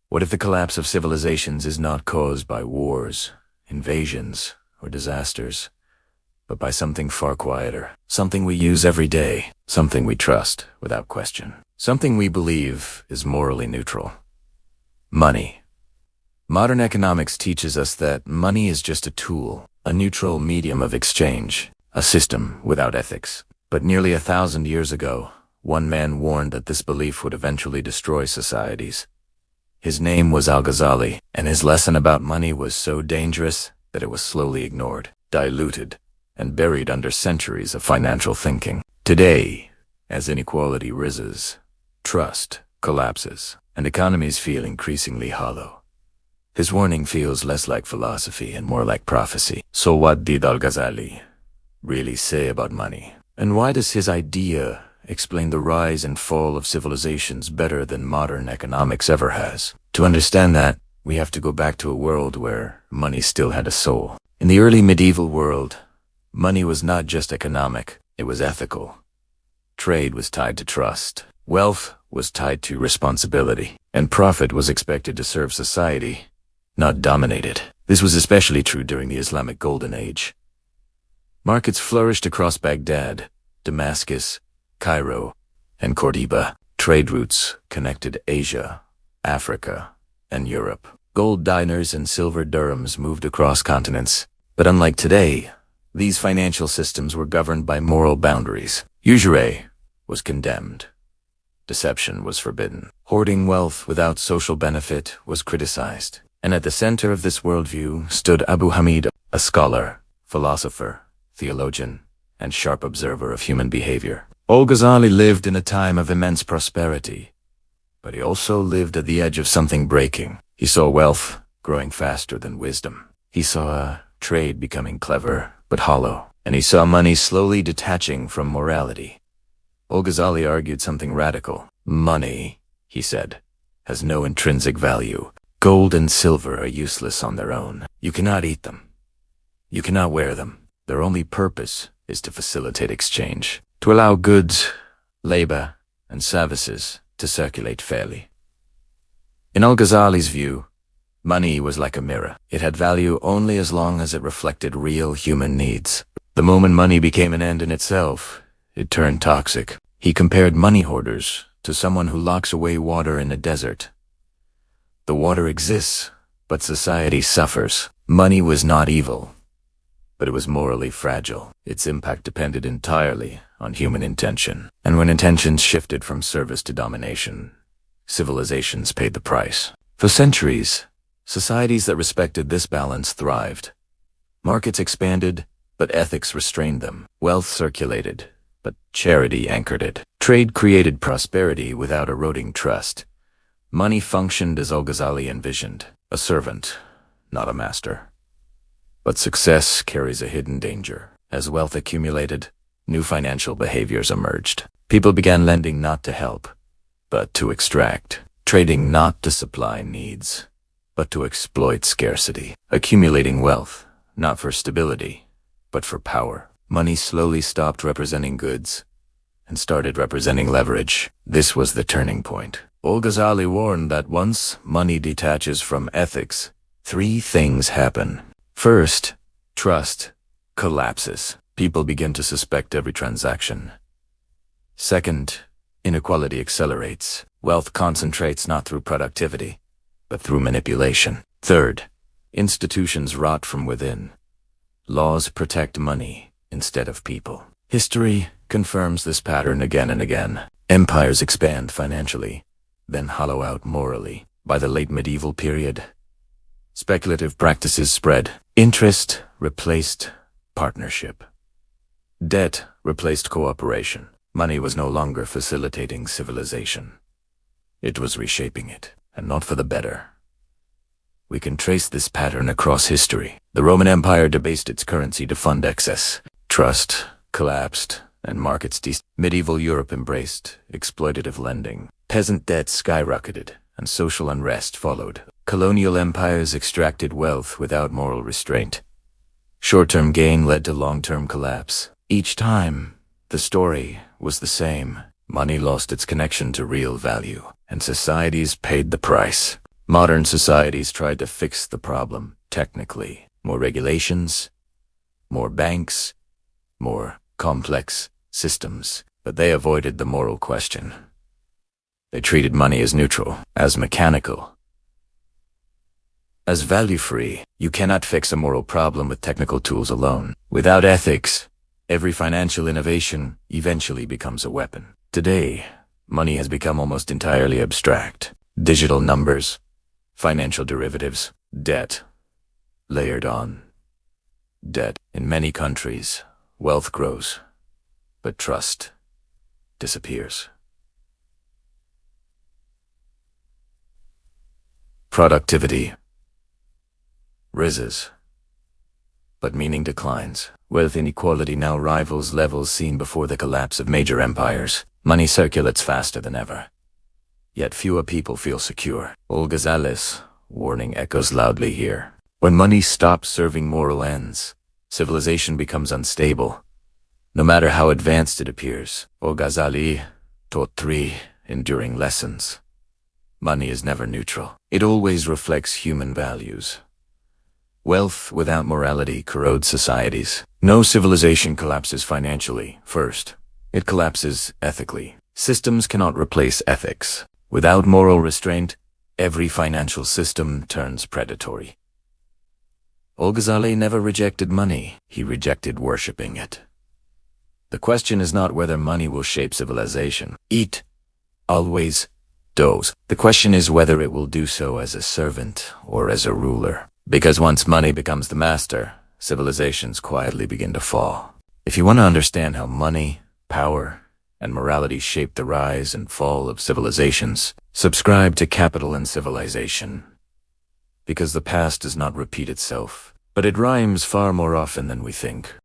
What if the collapse of civilizations is not caused by wars, invasions, or disasters, but by something far quieter, something we use every day, something we trust without question, something we believe is morally neutral? Money. Modern economics teaches us that money is just a tool, a neutral medium of exchange, a system without ethics. But nearly 1,000 years ago, one man warned that this belief would eventually destroy societies. His name was Al-Ghazali, and his lesson about money was so dangerous that it was slowly ignored, diluted, and buried under centuries of financial thinking. Today, as inequality rises, trust collapses, and economies feel increasingly hollow, his warning feels less like philosophy and more like prophecy. So what did Al-Ghazali really say about money? And why does his idea explain the rise and fall of civilizations better than modern economics ever has? To understand that, we have to go back to a world where money still had a soul. In the early medieval world, money was not just economic, it was ethical. Trade was tied to trust. Wealth was tied to responsibility. And profit was expected to serve society, not dominate it. This was especially true during the Islamic Golden Age. Markets flourished across Baghdad, Damascus, Cairo, and Cordoba. Trade routes connected Asia, Africa, and Europe. Gold dinars and silver dirhams moved across continents. But unlike today, these financial systems were governed by moral boundaries. Usury was condemned. Deception was forbidden. Hoarding wealth without social benefit was criticized. And at the center of this worldview stood Abu Hamid, a scholar, philosopher, theologian, and sharp observer of human behavior. Al-Ghazali lived in a time of immense prosperity, but he also lived at the edge of something breaking. He saw wealth growing faster than wisdom. He saw trade becoming clever but hollow, and he saw money slowly detaching from morality. Al-Ghazali argued something radical. Money, he said, has no intrinsic value. Gold and silver are useless on their own. You cannot eat them. You cannot wear them. Their only purpose is to facilitate exchange, to allow goods, labor, and services to circulate fairly. In Al-Ghazali's view, money was like a mirror. It had value only as long as it reflected real human needs. The moment money became an end in itself, it turned toxic. He compared money hoarders to someone who locks away water in a desert. The water exists, but society suffers. Money was not evil, but it was morally fragile. Its impact depended entirely on human intention. And when intentions shifted from service to domination, civilizations paid the price. For centuries, societies that respected this balance thrived. Markets expanded, but ethics restrained them. Wealth circulated, but charity anchored it. Trade created prosperity without eroding trust. Money functioned as Al-Ghazali envisioned, a servant, not a master. But success carries a hidden danger. As wealth accumulated, new financial behaviors emerged. People began lending not to help, but to extract. Trading not to supply needs, but to exploit scarcity. Accumulating wealth, not for stability, but for power. Money slowly stopped representing goods and started representing leverage. This was the turning point. Al-Ghazali warned that once money detaches from ethics, three things happen. First, trust collapses. People begin to suspect every transaction. Second, inequality accelerates. Wealth concentrates not through productivity, but through manipulation. Third, institutions rot from within. Laws protect money instead of people. History confirms this pattern again and again. Empires expand financially, then hollow out morally. By the late medieval period, speculative practices spread. Interest replaced partnership. Debt replaced cooperation. Money was no longer facilitating civilization. It was reshaping it, and not for the better. We can trace this pattern across history. The Roman Empire debased its currency to fund excess. Trust collapsed, and markets Medieval Europe embraced exploitative lending. Peasant debt skyrocketed, and social unrest followed. Colonial empires extracted wealth without moral restraint. Short-term gain led to long-term collapse. Each time, the story was the same. Money lost its connection to real value, and societies paid the price. Modern societies tried to fix the problem technically. More regulations, more banks, more complex systems, but they avoided the moral question. They treated money as neutral, as mechanical, as value-free. You cannot fix a moral problem with technical tools alone. Without ethics, every financial innovation eventually becomes a weapon. Today, money has become almost entirely abstract. Digital numbers, financial derivatives, debt, layered on debt. In many countries, wealth grows, but trust disappears. Productivity rises, but meaning declines. Wealth inequality now rivals levels seen before the collapse of major empires. Money circulates faster than ever, yet fewer people feel secure. Al-Ghazali's warning echoes loudly here. When money stops serving moral ends, civilization becomes unstable, no matter how advanced it appears. Al-Ghazali taught 3 enduring lessons. Money is never neutral. It always reflects human values. Wealth without morality corrodes societies. No civilization collapses financially first. It collapses ethically. Systems cannot replace ethics. Without moral restraint, every financial system turns predatory. Al-Ghazali never rejected money. He rejected worshipping it. The question is not whether money will shape civilization. It always does. The question is whether it will do so as a servant or as a ruler. Because once money becomes the master, civilizations quietly begin to fall. If you want to understand how money, power, and morality shape the rise and fall of civilizations, subscribe to Capital and Civilization. Because the past does not repeat itself, but it rhymes far more often than we think.